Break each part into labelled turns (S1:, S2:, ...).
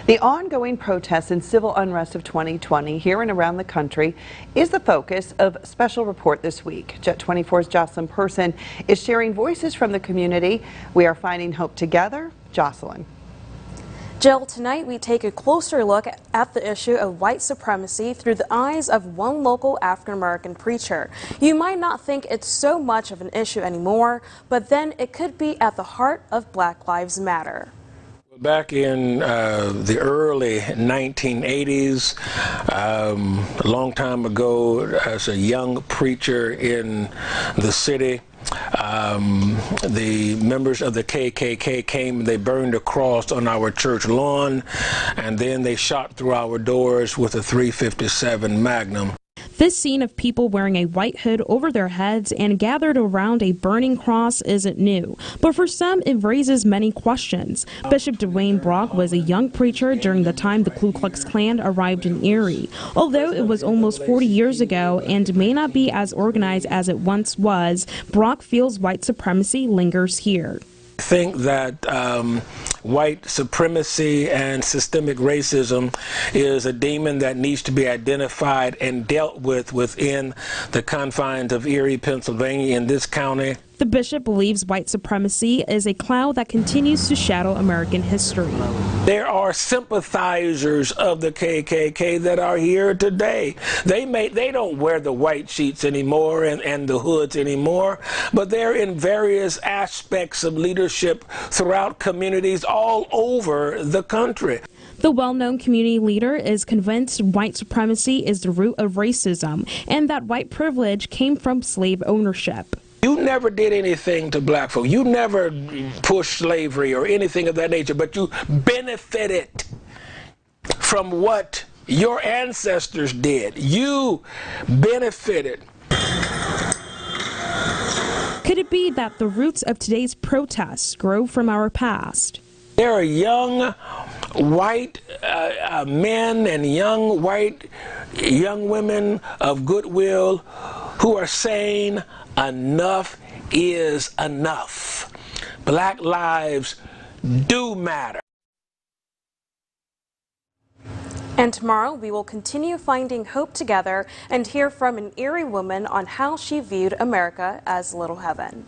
S1: The ongoing protests and civil unrest of 2020 here and around the country is the focus of a special report this week. Jet 24's Jocelyn Person is sharing voices from the community. We are finding hope together. Jocelyn.
S2: Jill, tonight we take a closer look at the issue of white supremacy through the eyes of one local African-American preacher. You might not think it's so much of an issue anymore, but then it could be at the heart of Black Lives Matter.
S3: Back in the early 1980s, a long time ago, as a young preacher in the city, the members of the KKK came, they burned a cross on our church lawn, and then they shot through our doors with a .357 Magnum.
S4: This scene of people wearing a white hood over their heads and gathered around a burning cross isn't new, but for some it raises many questions. Bishop Dwayne Brock was a young preacher during the time the Ku Klux Klan arrived in Erie. Although it was almost 40 years ago and may not be as organized as it once was, Brock feels white supremacy lingers here.
S3: I think that white supremacy and systemic racism is a demon that needs to be identified and dealt with within the confines of Erie, Pennsylvania, in this county.
S4: The bishop believes white supremacy is a cloud that continues to shadow American history.
S3: There are sympathizers of the KKK that are here today. They don't wear the white sheets anymore and the hoods anymore, but they're in various aspects of leadership throughout communities all over the country.
S4: The well-known community leader is convinced white supremacy is the root of racism and that white privilege came from slave ownership.
S3: You never did anything to black folk. You never pushed slavery or anything of that nature, but you benefited from what your ancestors did. You benefited.
S4: Could it be that the roots of today's protests grow from our past?
S3: There are young white men and young women of goodwill who are saying enough is enough. Black lives do matter.
S2: And tomorrow we will continue finding hope together and hear from an Erie woman on how she viewed America as Little Heaven.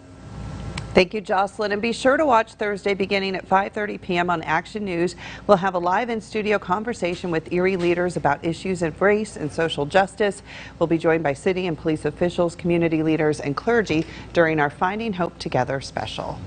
S1: Thank you, Jocelyn, and be sure to watch Thursday beginning at 5:30 p.m. on Action News. We'll have a live in-studio conversation with Erie leaders about issues of race and social justice. We'll be joined by city and police officials, community leaders, and clergy during our Finding Hope Together special.